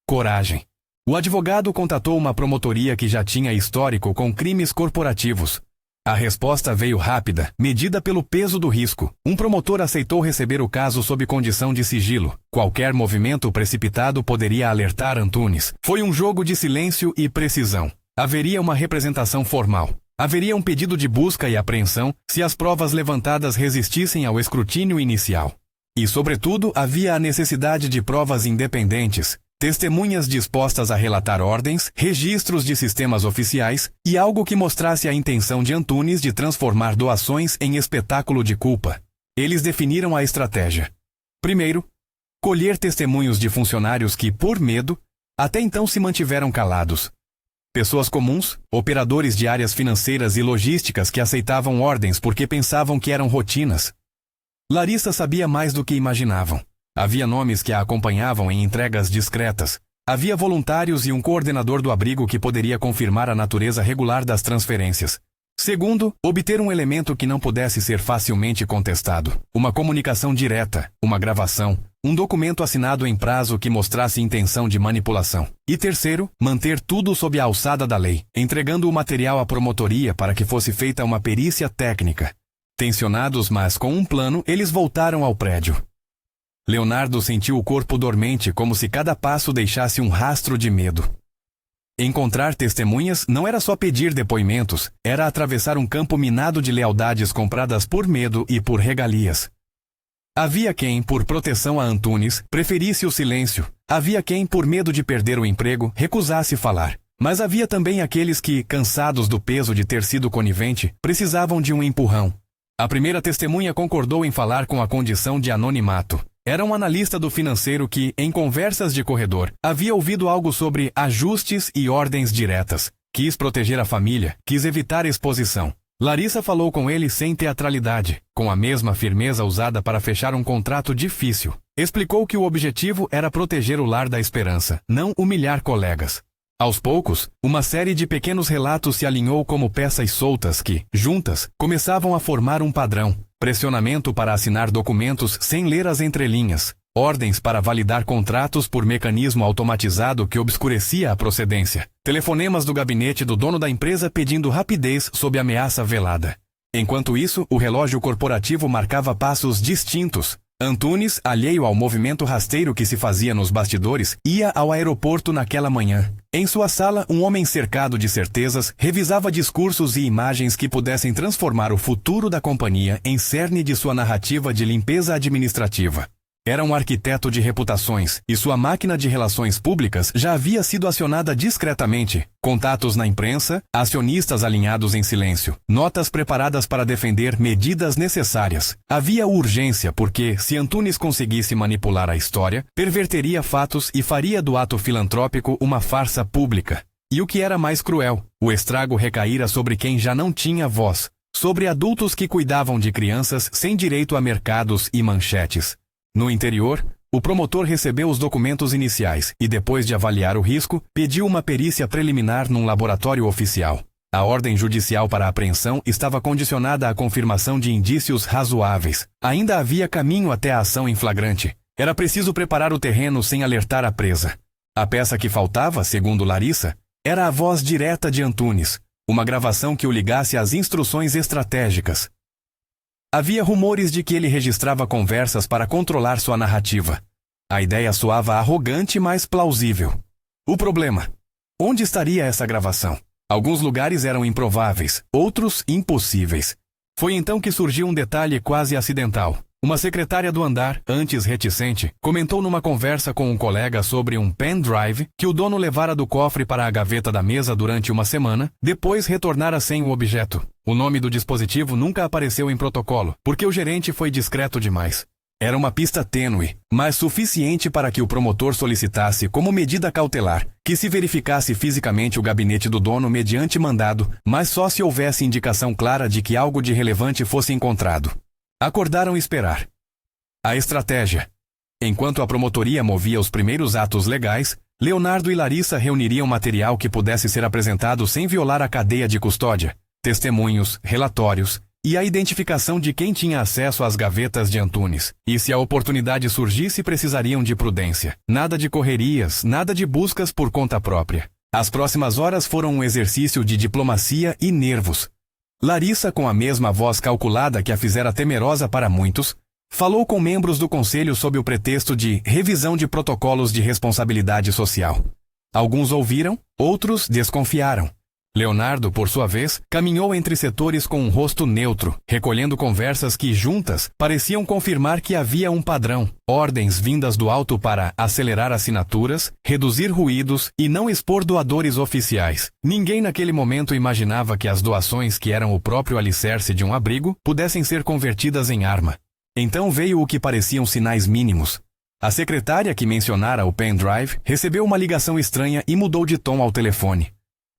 Coragem. O advogado contatou uma promotoria que já tinha histórico com crimes corporativos. A resposta veio rápida, medida pelo peso do risco. Um promotor aceitou receber o caso sob condição de sigilo. Qualquer movimento precipitado poderia alertar Antunes. Foi um jogo de silêncio e precisão. Haveria uma representação formal. Haveria um pedido de busca e apreensão se as provas levantadas resistissem ao escrutínio inicial. E, sobretudo, havia a necessidade de provas independentes. Testemunhas dispostas a relatar ordens, registros de sistemas oficiais e algo que mostrasse a intenção de Antunes de transformar doações em espetáculo de culpa. Eles definiram a estratégia. Primeiro, colher testemunhos de funcionários que, por medo, até então se mantiveram calados. Pessoas comuns, operadores de áreas financeiras e logísticas que aceitavam ordens porque pensavam que eram rotinas. Larissa sabia mais do que imaginavam. Havia nomes que a acompanhavam em entregas discretas. Havia voluntários e um coordenador do abrigo que poderia confirmar a natureza regular das transferências. Segundo, obter um elemento que não pudesse ser facilmente contestado. Uma comunicação direta, uma gravação, um documento assinado em prazo que mostrasse intenção de manipulação. E terceiro, manter tudo sob a alçada da lei, entregando o material à promotoria para que fosse feita uma perícia técnica. Tensionados, mas com um plano, eles voltaram ao prédio. Leonardo sentiu o corpo dormente como se cada passo deixasse um rastro de medo. Encontrar testemunhas não era só pedir depoimentos, era atravessar um campo minado de lealdades compradas por medo e por regalias. Havia quem, por proteção a Antunes, preferisse o silêncio. Havia quem, por medo de perder o emprego, recusasse falar. Mas havia também aqueles que, cansados do peso de ter sido conivente, precisavam de um empurrão. A primeira testemunha concordou em falar com a condição de anonimato. Era um analista do financeiro que, em conversas de corredor, havia ouvido algo sobre ajustes e ordens diretas. Quis proteger a família, quis evitar exposição. Larissa falou com ele sem teatralidade, com a mesma firmeza usada para fechar um contrato difícil. Explicou que o objetivo era proteger o lar da esperança, não humilhar colegas. Aos poucos, uma série de pequenos relatos se alinhou como peças soltas que, juntas, começavam a formar um padrão. Pressionamento para assinar documentos sem ler as entrelinhas. Ordens para validar contratos por mecanismo automatizado que obscurecia a procedência. Telefonemas do gabinete do dono da empresa pedindo rapidez sob ameaça velada. Enquanto isso, o relógio corporativo marcava passos distintos. Antunes, alheio ao movimento rasteiro que se fazia nos bastidores, ia ao aeroporto naquela manhã. Em sua sala, um homem cercado de certezas revisava discursos e imagens que pudessem transformar o futuro da companhia em cerne de sua narrativa de limpeza administrativa. Era um arquiteto de reputações, e sua máquina de relações públicas já havia sido acionada discretamente. Contatos na imprensa, acionistas alinhados em silêncio, notas preparadas para defender medidas necessárias. Havia urgência porque, se Antunes conseguisse manipular a história, perverteria fatos e faria do ato filantrópico uma farsa pública. E o que era mais cruel, o estrago recaíra sobre quem já não tinha voz, sobre adultos que cuidavam de crianças sem direito a mercados e manchetes. No interior, o promotor recebeu os documentos iniciais e, depois de avaliar o risco, pediu uma perícia preliminar num laboratório oficial. A ordem judicial para a apreensão estava condicionada à confirmação de indícios razoáveis. Ainda havia caminho até a ação em flagrante. Era preciso preparar o terreno sem alertar a presa. A peça que faltava, segundo Larissa, era a voz direta de Antunes, uma gravação que o ligasse às instruções estratégicas. Havia rumores de que ele registrava conversas para controlar sua narrativa. A ideia soava arrogante, mas plausível. O problema: onde estaria essa gravação? Alguns lugares eram improváveis, outros impossíveis. Foi então que surgiu um detalhe quase acidental. Uma secretária do andar, antes reticente, comentou numa conversa com um colega sobre um pendrive que o dono levara do cofre para a gaveta da mesa durante uma semana, depois retornara sem o objeto. O nome do dispositivo nunca apareceu em protocolo, porque o gerente foi discreto demais. Era uma pista tênue, mas suficiente para que o promotor solicitasse como medida cautelar que se verificasse fisicamente o gabinete do dono mediante mandado, mas só se houvesse indicação clara de que algo de relevante fosse encontrado. Acordaram esperar. A estratégia. Enquanto a promotoria movia os primeiros atos legais, Leonardo e Larissa reuniriam material que pudesse ser apresentado sem violar a cadeia de custódia, testemunhos, relatórios e a identificação de quem tinha acesso às gavetas de Antunes. E se a oportunidade surgisse, precisariam de prudência. Nada de correrias, nada de buscas por conta própria. As próximas horas foram um exercício de diplomacia e nervos. Larissa, com a mesma voz calculada que a fizera temerosa para muitos, falou com membros do conselho sob o pretexto de revisão de protocolos de responsabilidade social. Alguns ouviram, outros desconfiaram. Leonardo, por sua vez, caminhou entre setores com um rosto neutro, recolhendo conversas que, juntas, pareciam confirmar que havia um padrão, ordens vindas do alto para acelerar assinaturas, reduzir ruídos e não expor doadores oficiais. Ninguém naquele momento imaginava que as doações, que eram o próprio alicerce de um abrigo, pudessem ser convertidas em arma. Então veio o que pareciam sinais mínimos. A secretária que mencionara o pendrive recebeu uma ligação estranha e mudou de tom ao telefone.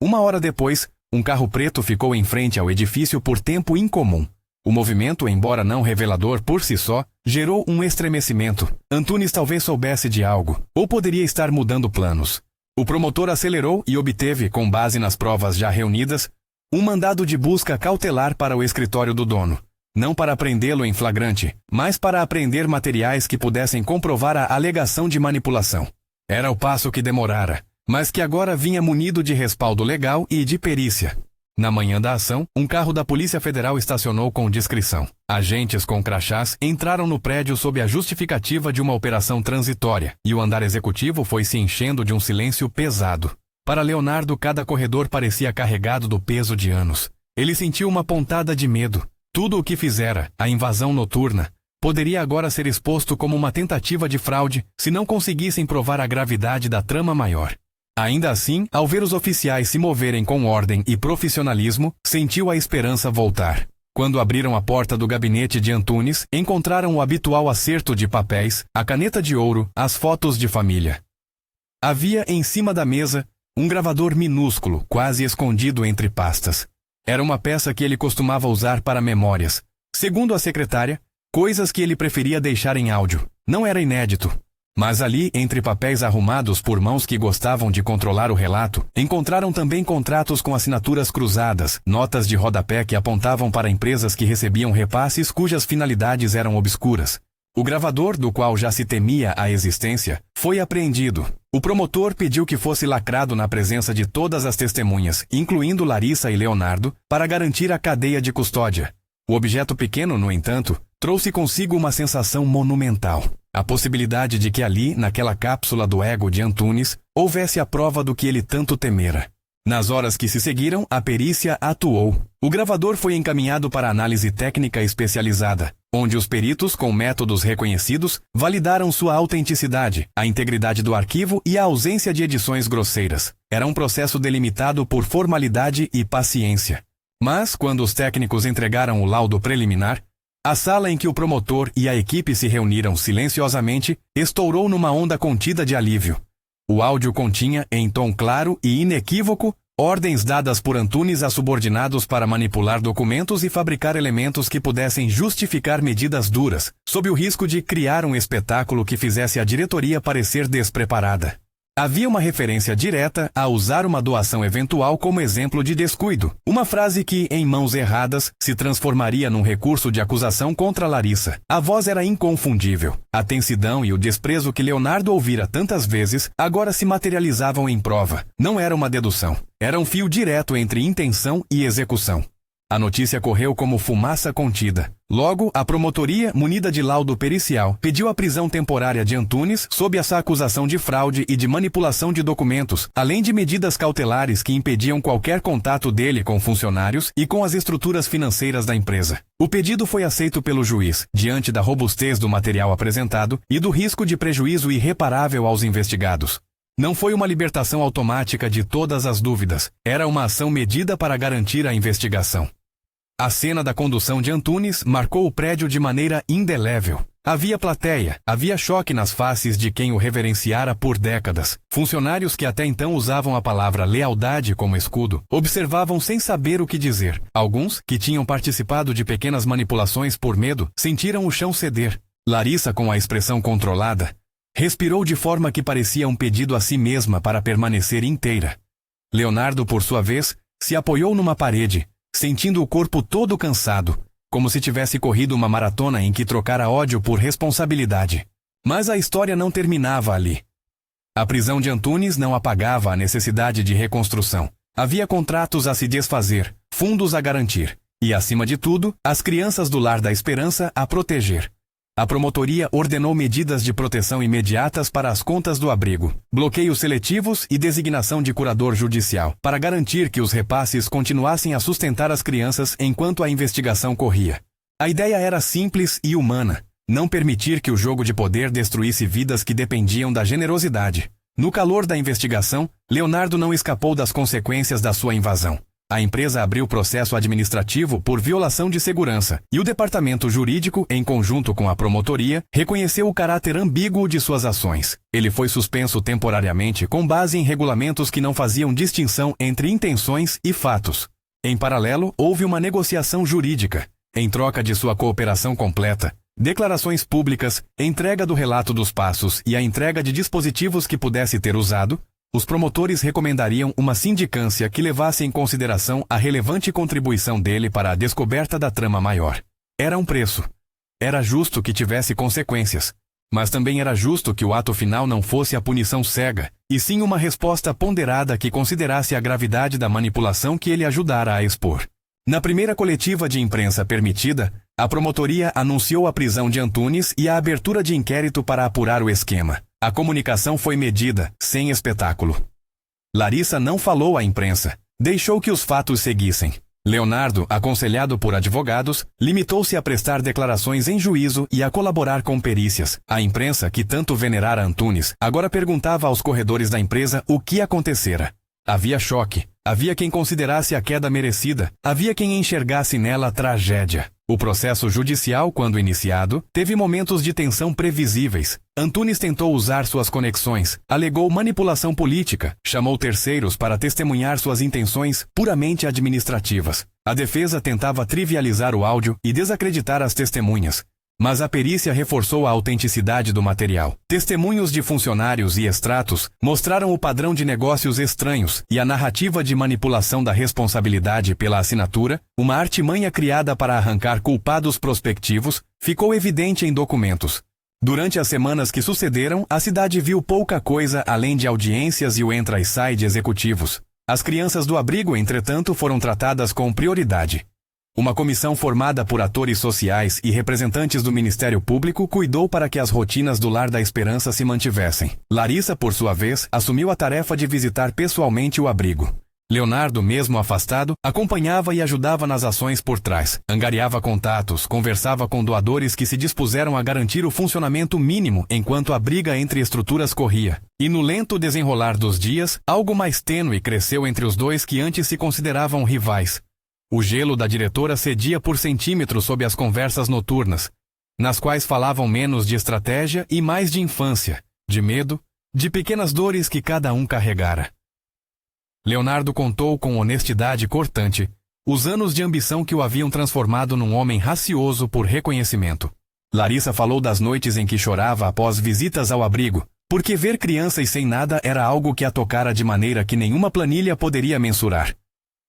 Uma hora depois, um carro preto ficou em frente ao edifício por tempo incomum. O movimento, embora não revelador por si só, gerou um estremecimento. Antunes talvez soubesse de algo, ou poderia estar mudando planos. O promotor acelerou e obteve, com base nas provas já reunidas, um mandado de busca cautelar para o escritório do dono. Não para prendê-lo em flagrante, mas para apreender materiais que pudessem comprovar a alegação de manipulação. Era o passo que demorara, mas que agora vinha munido de respaldo legal e de perícia. Na manhã da ação, um carro da Polícia Federal estacionou com discrição. Agentes com crachás entraram no prédio sob a justificativa de uma operação transitória, e o andar executivo foi se enchendo de um silêncio pesado. Para Leonardo, cada corredor parecia carregado do peso de anos. Ele sentiu uma pontada de medo. Tudo o que fizera, a invasão noturna, poderia agora ser exposto como uma tentativa de fraude se não conseguissem provar a gravidade da trama maior. Ainda assim, ao ver os oficiais se moverem com ordem e profissionalismo, sentiu a esperança voltar. Quando abriram a porta do gabinete de Antunes, encontraram o habitual acerto de papéis, a caneta de ouro, as fotos de família. Havia em cima da mesa um gravador minúsculo, quase escondido entre pastas. Era uma peça que ele costumava usar para memórias. Segundo a secretária, coisas que ele preferia deixar em áudio. Não era inédito. Mas ali, entre papéis arrumados por mãos que gostavam de controlar o relato, encontraram também contratos com assinaturas cruzadas, notas de rodapé que apontavam para empresas que recebiam repasses cujas finalidades eram obscuras. O gravador, do qual já se temia a existência, foi apreendido. O promotor pediu que fosse lacrado na presença de todas as testemunhas, incluindo Larissa e Leonardo, para garantir a cadeia de custódia. O objeto pequeno, no entanto, trouxe consigo uma sensação monumental. A possibilidade de que ali, naquela cápsula do ego de Antunes, houvesse a prova do que ele tanto temera. Nas horas que se seguiram, a perícia atuou. O gravador foi encaminhado para análise técnica especializada, onde os peritos, com métodos reconhecidos, validaram sua autenticidade, a integridade do arquivo e a ausência de edições grosseiras. Era um processo delimitado por formalidade e paciência. Mas, quando os técnicos entregaram o laudo preliminar, a sala em que o promotor e a equipe se reuniram silenciosamente estourou numa onda contida de alívio. O áudio continha, em tom claro e inequívoco, ordens dadas por Antunes a subordinados para manipular documentos e fabricar elementos que pudessem justificar medidas duras, sob o risco de criar um espetáculo que fizesse a diretoria parecer despreparada. Havia uma referência direta a usar uma doação eventual como exemplo de descuido, uma frase que, em mãos erradas, se transformaria num recurso de acusação contra Larissa. A voz era inconfundível. A tensidão e o desprezo que Leonardo ouvira tantas vezes agora se materializavam em prova. Não era uma dedução. Era um fio direto entre intenção e execução. A notícia correu como fumaça contida. Logo, a promotoria, munida de laudo pericial, pediu a prisão temporária de Antunes sob essa acusação de fraude e de manipulação de documentos, além de medidas cautelares que impediam qualquer contato dele com funcionários e com as estruturas financeiras da empresa. O pedido foi aceito pelo juiz, diante da robustez do material apresentado e do risco de prejuízo irreparável aos investigados. Não foi uma libertação automática de todas as dúvidas, era uma ação medida para garantir a investigação. A cena da condução de Antunes marcou o prédio de maneira indelével. Havia plateia, havia choque nas faces de quem o reverenciara por décadas. Funcionários que até então usavam a palavra lealdade como escudo, observavam sem saber o que dizer. Alguns, que tinham participado de pequenas manipulações por medo, sentiram o chão ceder. Larissa, com a expressão controlada, respirou de forma que parecia um pedido a si mesma para permanecer inteira. Leonardo, por sua vez, se apoiou numa parede, sentindo o corpo todo cansado, como se tivesse corrido uma maratona em que trocara ódio por responsabilidade. Mas a história não terminava ali. A prisão de Antunes não apagava a necessidade de reconstrução. Havia contratos a se desfazer, fundos a garantir, e, acima de tudo, as crianças do Lar da Esperança a proteger. A promotoria ordenou medidas de proteção imediatas para as contas do abrigo, bloqueios seletivos e designação de curador judicial, para garantir que os repasses continuassem a sustentar as crianças enquanto a investigação corria. A ideia era simples e humana: não permitir que o jogo de poder destruísse vidas que dependiam da generosidade. No calor da investigação, Leonardo não escapou das consequências da sua invasão. A empresa abriu processo administrativo por violação de segurança, e o departamento jurídico, em conjunto com a promotoria, reconheceu o caráter ambíguo de suas ações. Ele foi suspenso temporariamente com base em regulamentos que não faziam distinção entre intenções e fatos. Em paralelo, houve uma negociação jurídica. Em troca de sua cooperação completa, declarações públicas, entrega do relato dos passos e a entrega de dispositivos que pudesse ter usado, os promotores recomendariam uma sindicância que levasse em consideração a relevante contribuição dele para a descoberta da trama maior. Era um preço. Era justo que tivesse consequências. Mas também era justo que o ato final não fosse a punição cega, e sim uma resposta ponderada que considerasse a gravidade da manipulação que ele ajudara a expor. Na primeira coletiva de imprensa permitida, a promotoria anunciou a prisão de Antunes e a abertura de inquérito para apurar o esquema. A comunicação foi medida, sem espetáculo. Larissa não falou à imprensa. Deixou que os fatos seguissem. Leonardo, aconselhado por advogados, limitou-se a prestar declarações em juízo e a colaborar com perícias. A imprensa, que tanto venerara Antunes, agora perguntava aos corredores da empresa o que acontecera. Havia choque, havia quem considerasse a queda merecida, havia quem enxergasse nela tragédia. O processo judicial, quando iniciado, teve momentos de tensão previsíveis. Antunes tentou usar suas conexões, alegou manipulação política, chamou terceiros para testemunhar suas intenções puramente administrativas. A defesa tentava trivializar o áudio e desacreditar as testemunhas. Mas a perícia reforçou a autenticidade do material. Testemunhos de funcionários e extratos mostraram o padrão de negócios estranhos e a narrativa de manipulação da responsabilidade pela assinatura, uma artimanha criada para arrancar culpados prospectivos, ficou evidente em documentos. Durante as semanas que sucederam, a cidade viu pouca coisa além de audiências e o entra e sai de executivos. As crianças do abrigo, entretanto, foram tratadas com prioridade. Uma comissão formada por atores sociais e representantes do Ministério Público cuidou para que as rotinas do Lar da Esperança se mantivessem. Larissa, por sua vez, assumiu a tarefa de visitar pessoalmente o abrigo. Leonardo, mesmo afastado, acompanhava e ajudava nas ações por trás. Angariava contatos, conversava com doadores que se dispuseram a garantir o funcionamento mínimo enquanto a briga entre estruturas corria. E no lento desenrolar dos dias, algo mais tênue cresceu entre os dois que antes se consideravam rivais. O gelo da diretora cedia por centímetros sob as conversas noturnas, nas quais falavam menos de estratégia e mais de infância, de medo, de pequenas dores que cada um carregara. Leonardo contou com honestidade cortante os anos de ambição que o haviam transformado num homem racioso por reconhecimento. Larissa falou das noites em que chorava após visitas ao abrigo, porque ver crianças sem nada era algo que a tocara de maneira que nenhuma planilha poderia mensurar.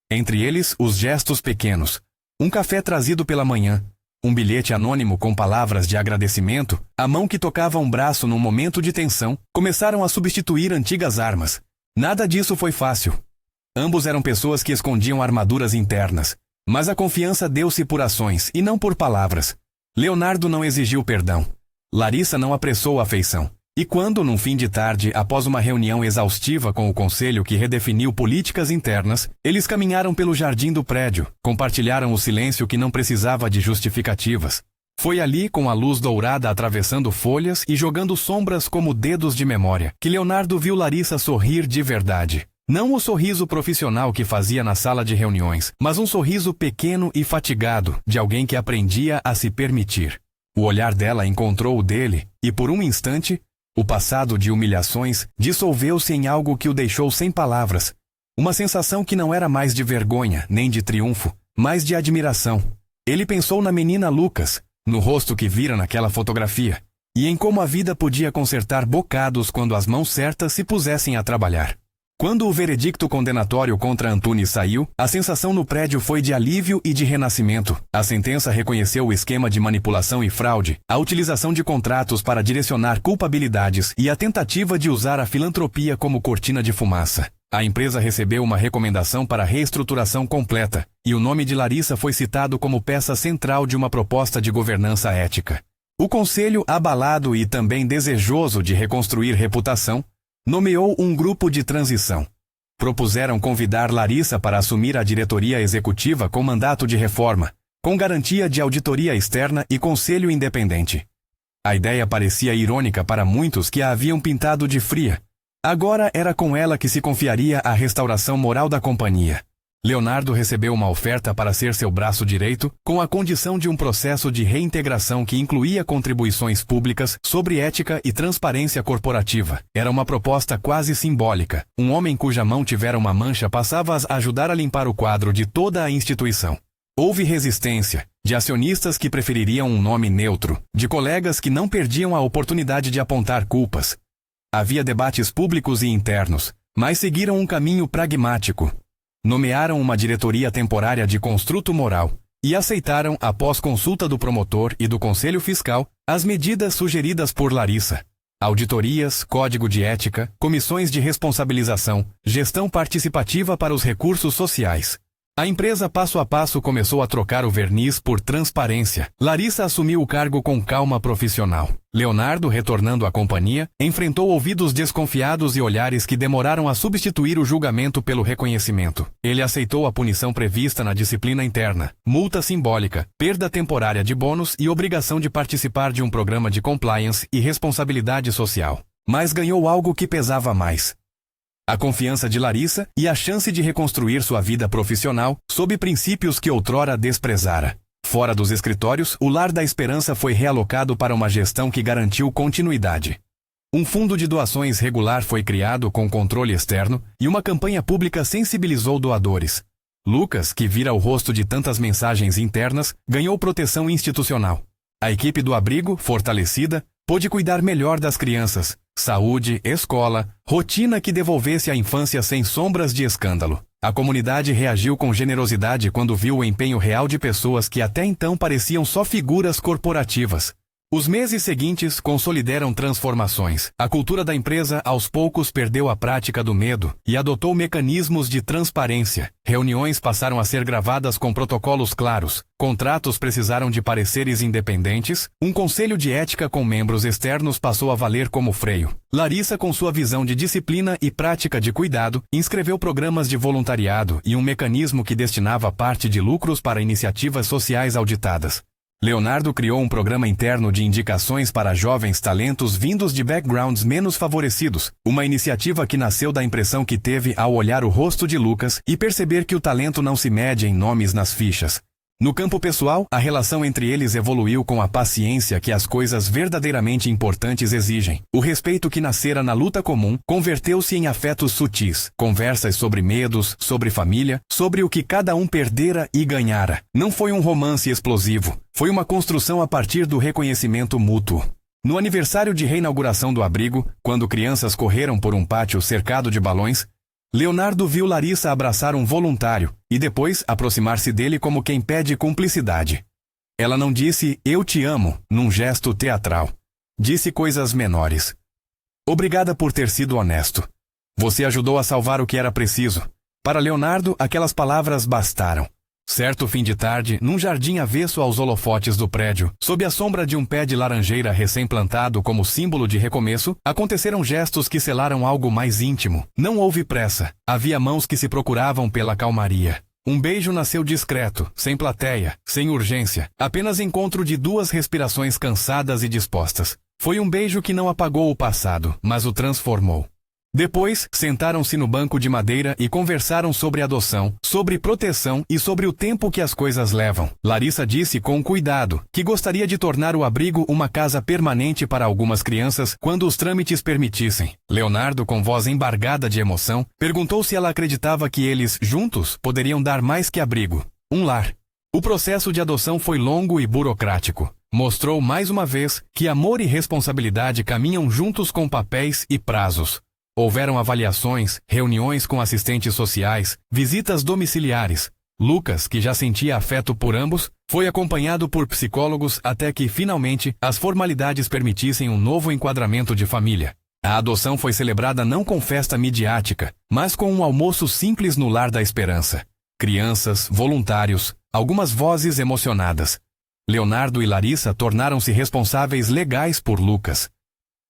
Entre eles, os gestos pequenos. Um café trazido pela manhã, um bilhete anônimo com palavras de agradecimento, a mão que tocava um braço num momento de tensão, começaram a substituir antigas armas. Nada disso foi fácil. Ambos eram pessoas que escondiam armaduras internas, mas a confiança deu-se por ações e não por palavras. Leonardo não exigiu perdão. Larissa não apressou a afeição. E quando, num fim de tarde, após uma reunião exaustiva com o conselho que redefiniu políticas internas, eles caminharam pelo jardim do prédio, compartilharam o silêncio que não precisava de justificativas. Foi ali, com a luz dourada atravessando folhas e jogando sombras como dedos de memória, que Leonardo viu Larissa sorrir de verdade. Não o sorriso profissional que fazia na sala de reuniões, mas um sorriso pequeno e fatigado, de alguém que aprendia a se permitir. O olhar dela encontrou o dele, e por um instante, o passado de humilhações dissolveu-se em algo que o deixou sem palavras. Uma sensação que não era mais de vergonha, nem de triunfo, mas de admiração. Ele pensou na menina Lucas, no rosto que vira naquela fotografia, e em como a vida podia consertar bocados quando as mãos certas se pusessem a trabalhar. Quando o veredicto condenatório contra Antunes saiu, a sensação no prédio foi de alívio e de renascimento. A sentença reconheceu o esquema de manipulação e fraude, a utilização de contratos para direcionar culpabilidades e a tentativa de usar a filantropia como cortina de fumaça. A empresa recebeu uma recomendação para reestruturação completa, e o nome de Larissa foi citado como peça central de uma proposta de governança ética. O conselho, abalado e também desejoso de reconstruir reputação, nomeou um grupo de transição. Propuseram convidar Larissa para assumir a diretoria executiva com mandato de reforma, com garantia de auditoria externa e conselho independente. A ideia parecia irônica para muitos que a haviam pintado de fria. Agora era com ela que se confiaria a restauração moral da companhia. Leonardo recebeu uma oferta para ser seu braço direito, com a condição de um processo de reintegração que incluía contribuições públicas sobre ética e transparência corporativa. Era uma proposta quase simbólica. Um homem cuja mão tivera uma mancha passava a ajudar a limpar o quadro de toda a instituição. Houve resistência, de acionistas que prefeririam um nome neutro, de colegas que não perdiam a oportunidade de apontar culpas. Havia debates públicos e internos, mas seguiram um caminho pragmático. Nomearam uma diretoria temporária de construto moral e aceitaram, após consulta do promotor e do conselho fiscal, as medidas sugeridas por Larissa. Auditorias, código de ética, comissões de responsabilização, gestão participativa para os recursos sociais. A empresa passo a passo começou a trocar o verniz por transparência. Larissa assumiu o cargo com calma profissional. Leonardo, retornando à companhia, enfrentou ouvidos desconfiados e olhares que demoraram a substituir o julgamento pelo reconhecimento. Ele aceitou a punição prevista na disciplina interna, multa simbólica, perda temporária de bônus e obrigação de participar de um programa de compliance e responsabilidade social. Mas ganhou algo que pesava mais: a confiança de Larissa e a chance de reconstruir sua vida profissional sob princípios que outrora desprezara. Fora dos escritórios, o Lar da Esperança foi realocado para uma gestão que garantiu continuidade. Um fundo de doações regular foi criado com controle externo e uma campanha pública sensibilizou doadores. Lucas, que vira o rosto de tantas mensagens internas, ganhou proteção institucional. A equipe do abrigo, fortalecida, pôde cuidar melhor das crianças, saúde, escola, rotina que devolvesse a infância sem sombras de escândalo. A comunidade reagiu com generosidade quando viu o empenho real de pessoas que até então pareciam só figuras corporativas. Os meses seguintes consolidaram transformações. A cultura da empresa aos poucos perdeu a prática do medo e adotou mecanismos de transparência. Reuniões passaram a ser gravadas com protocolos claros. Contratos precisaram de pareceres independentes. Um conselho de ética com membros externos passou a valer como freio. Larissa, com sua visão de disciplina e prática de cuidado, inscreveu programas de voluntariado e um mecanismo que destinava parte de lucros para iniciativas sociais auditadas. Leonardo criou um programa interno de indicações para jovens talentos vindos de backgrounds menos favorecidos, uma iniciativa que nasceu da impressão que teve ao olhar o rosto de Lucas e perceber que o talento não se mede em nomes nas fichas. No campo pessoal, a relação entre eles evoluiu com a paciência que as coisas verdadeiramente importantes exigem. O respeito que nascera na luta comum converteu-se em afetos sutis, conversas sobre medos, sobre família, sobre o que cada um perdera e ganhara. Não foi um romance explosivo, foi uma construção a partir do reconhecimento mútuo. No aniversário de reinauguração do abrigo, quando crianças correram por um pátio cercado de balões, Leonardo viu Larissa abraçar um voluntário e depois aproximar-se dele como quem pede cumplicidade. Ela não disse "eu te amo" num gesto teatral. Disse coisas menores. Obrigada por ter sido honesto. Você ajudou a salvar o que era preciso. Para Leonardo, aquelas palavras bastaram. Certo fim de tarde, num jardim avesso aos holofotes do prédio, sob a sombra de um pé de laranjeira recém-plantado como símbolo de recomeço, aconteceram gestos que selaram algo mais íntimo. Não houve pressa. Havia mãos que se procuravam pela calmaria. Um beijo nasceu discreto, sem plateia, sem urgência, apenas encontro de duas respirações cansadas e dispostas. Foi um beijo que não apagou o passado, mas o transformou. Depois, sentaram-se no banco de madeira e conversaram sobre adoção, sobre proteção e sobre o tempo que as coisas levam. Larissa disse com cuidado que gostaria de tornar o abrigo uma casa permanente para algumas crianças quando os trâmites permitissem. Leonardo, com voz embargada de emoção, perguntou se ela acreditava que eles, juntos, poderiam dar mais que abrigo. Um lar. O processo de adoção foi longo e burocrático. Mostrou mais uma vez que amor e responsabilidade caminham juntos com papéis e prazos. Houveram avaliações, reuniões com assistentes sociais, visitas domiciliares. Lucas, que já sentia afeto por ambos, foi acompanhado por psicólogos até que, finalmente, as formalidades permitissem um novo enquadramento de família. A adoção foi celebrada não com festa midiática, mas com um almoço simples no Lar da Esperança. Crianças, voluntários, algumas vozes emocionadas. Leonardo e Larissa tornaram-se responsáveis legais por Lucas.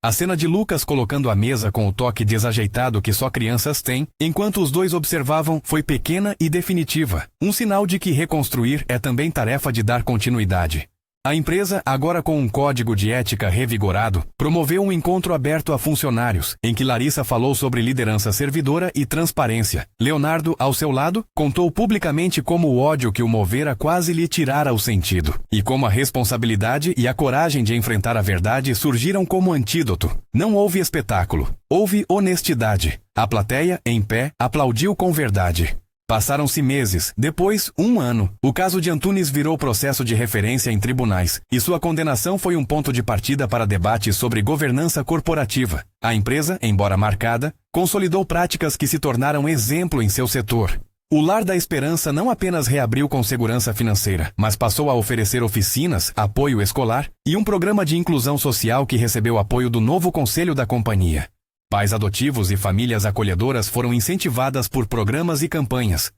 A cena de Lucas colocando a mesa com o toque desajeitado que só crianças têm, enquanto os dois observavam, foi pequena e definitiva. Um sinal de que reconstruir é também tarefa de dar continuidade. A empresa, agora com um código de ética revigorado, promoveu um encontro aberto a funcionários, em que Larissa falou sobre liderança servidora e transparência. Leonardo, ao seu lado, contou publicamente como o ódio que o movera quase lhe tirara o sentido, e como a responsabilidade e a coragem de enfrentar a verdade surgiram como antídoto. Não houve espetáculo, houve honestidade. A plateia, em pé, aplaudiu com verdade. Passaram-se meses, depois, um ano. O caso de Antunes virou processo de referência em tribunais, e sua condenação foi um ponto de partida para debates sobre governança corporativa. A empresa, embora marcada, consolidou práticas que se tornaram exemplo em seu setor. O Lar da Esperança não apenas reabriu com segurança financeira, mas passou a oferecer oficinas, apoio escolar e um programa de inclusão social que recebeu apoio do novo conselho da companhia. Pais adotivos e famílias acolhedoras foram incentivadas por programas e campanhas.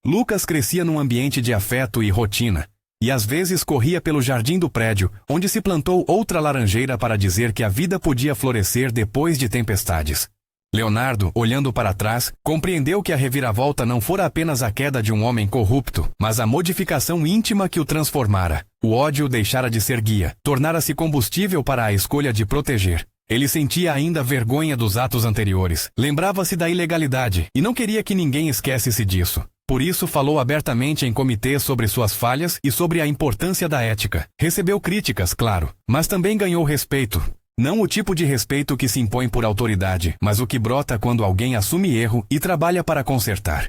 Lucas crescia num ambiente de afeto e rotina, e às vezes corria pelo jardim do prédio, onde se plantou outra laranjeira para dizer que a vida podia florescer depois de tempestades. Leonardo, olhando para trás, compreendeu que a reviravolta não fora apenas a queda de um homem corrupto, mas a modificação íntima que o transformara. O ódio deixara de ser guia, tornara-se combustível para a escolha de proteger. Ele sentia ainda vergonha dos atos anteriores, lembrava-se da ilegalidade e não queria que ninguém esquecesse disso. Por isso falou abertamente em comitê sobre suas falhas e sobre a importância da ética. Recebeu críticas, claro, mas também ganhou respeito. Não o tipo de respeito que se impõe por autoridade, mas o que brota quando alguém assume erro e trabalha para consertar.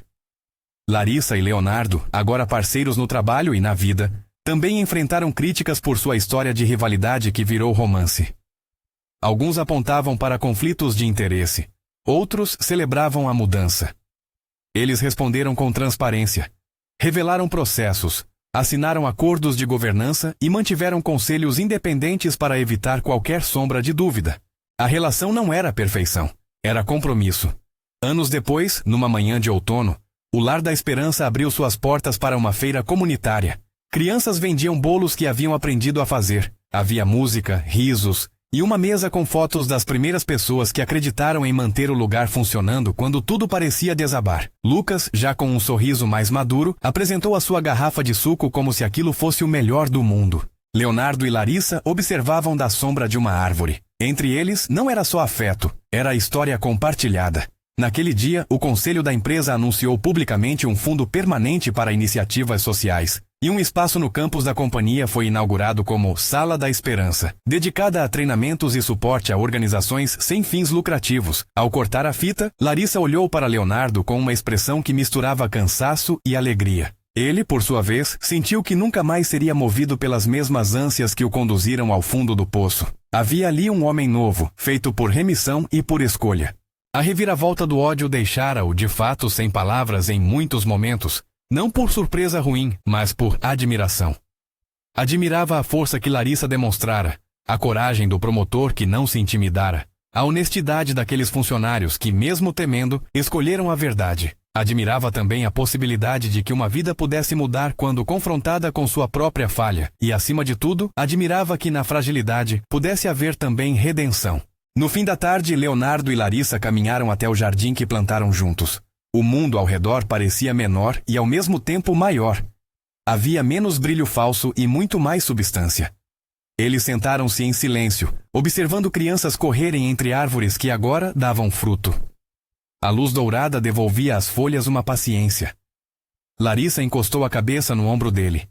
Larissa e Leonardo, agora parceiros no trabalho e na vida, também enfrentaram críticas por sua história de rivalidade que virou romance. Alguns apontavam para conflitos de interesse, outros celebravam a mudança. Eles responderam com transparência, revelaram processos, assinaram acordos de governança e mantiveram conselhos independentes para evitar qualquer sombra de dúvida. A relação não era perfeição, era compromisso. Anos depois, numa manhã de outono, o Lar da Esperança abriu suas portas para uma feira comunitária. Crianças vendiam bolos que haviam aprendido a fazer. Havia música, risos e uma mesa com fotos das primeiras pessoas que acreditaram em manter o lugar funcionando quando tudo parecia desabar. Lucas, já com um sorriso mais maduro, apresentou a sua garrafa de suco como se aquilo fosse o melhor do mundo. Leonardo e Larissa observavam da sombra de uma árvore. Entre eles, não era só afeto, era a história compartilhada. Naquele dia, o conselho da empresa anunciou publicamente um fundo permanente para iniciativas sociais, e um espaço no campus da companhia foi inaugurado como Sala da Esperança, dedicada a treinamentos e suporte a organizações sem fins lucrativos. Ao cortar a fita, Larissa olhou para Leonardo com uma expressão que misturava cansaço e alegria. Ele, por sua vez, sentiu que nunca mais seria movido pelas mesmas ânsias que o conduziram ao fundo do poço. Havia ali um homem novo, feito por remissão e por escolha. A reviravolta do ódio deixara-o, de fato, sem palavras em muitos momentos, não por surpresa ruim, mas por admiração. Admirava a força que Larissa demonstrara, a coragem do promotor que não se intimidara, a honestidade daqueles funcionários que, mesmo temendo, escolheram a verdade. Admirava também a possibilidade de que uma vida pudesse mudar quando confrontada com sua própria falha, e, acima de tudo, admirava que na fragilidade pudesse haver também redenção. No fim da tarde, Leonardo e Larissa caminharam até o jardim que plantaram juntos. O mundo ao redor parecia menor e ao mesmo tempo maior. Havia menos brilho falso e muito mais substância. Eles sentaram-se em silêncio, observando crianças correrem entre árvores que agora davam fruto. A luz dourada devolvia às folhas uma paciência. Larissa encostou a cabeça no ombro dele.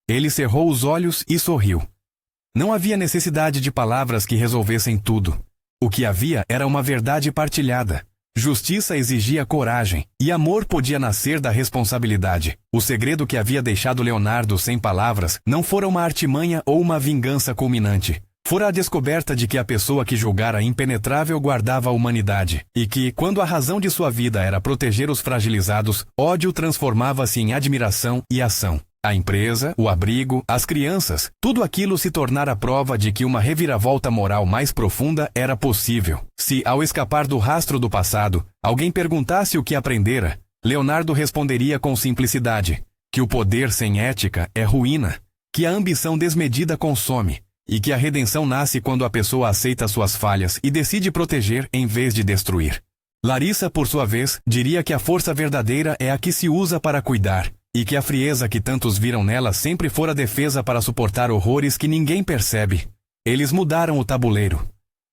Ele cerrou os olhos e sorriu. Não havia necessidade de palavras que resolvessem tudo. O que havia era uma verdade partilhada. Justiça exigia coragem, e amor podia nascer da responsabilidade. O segredo que havia deixado Leonardo sem palavras não fora uma artimanha ou uma vingança culminante. Fora a descoberta de que a pessoa que julgara impenetrável guardava a humanidade, e que, quando a razão de sua vida era proteger os fragilizados, ódio transformava-se em admiração e ação. A empresa, o abrigo, as crianças, tudo aquilo se tornara prova de que uma reviravolta moral mais profunda era possível. Se, ao escapar do rastro do passado, alguém perguntasse o que aprendera, Leonardo responderia com simplicidade, que o poder sem ética é ruína, que a ambição desmedida consome, e que a redenção nasce quando a pessoa aceita suas falhas e decide proteger em vez de destruir. Larissa, por sua vez, diria que a força verdadeira é a que se usa para cuidar, e que a frieza que tantos viram nela sempre fora defesa para suportar horrores que ninguém percebe. Eles mudaram o tabuleiro.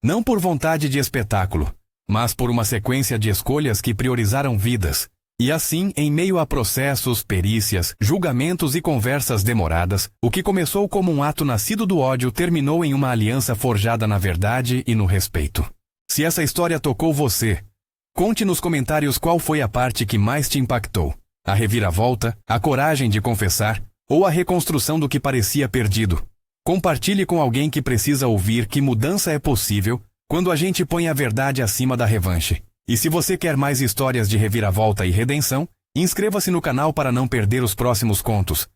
Não por vontade de espetáculo, mas por uma sequência de escolhas que priorizaram vidas. E assim, em meio a processos, perícias, julgamentos e conversas demoradas, o que começou como um ato nascido do ódio terminou em uma aliança forjada na verdade e no respeito. Se essa história tocou você, conte nos comentários qual foi a parte que mais te impactou. A reviravolta, a coragem de confessar, ou a reconstrução do que parecia perdido. Compartilhe com alguém que precisa ouvir que mudança é possível quando a gente põe a verdade acima da revanche. E se você quer mais histórias de reviravolta e redenção, inscreva-se no canal para não perder os próximos contos.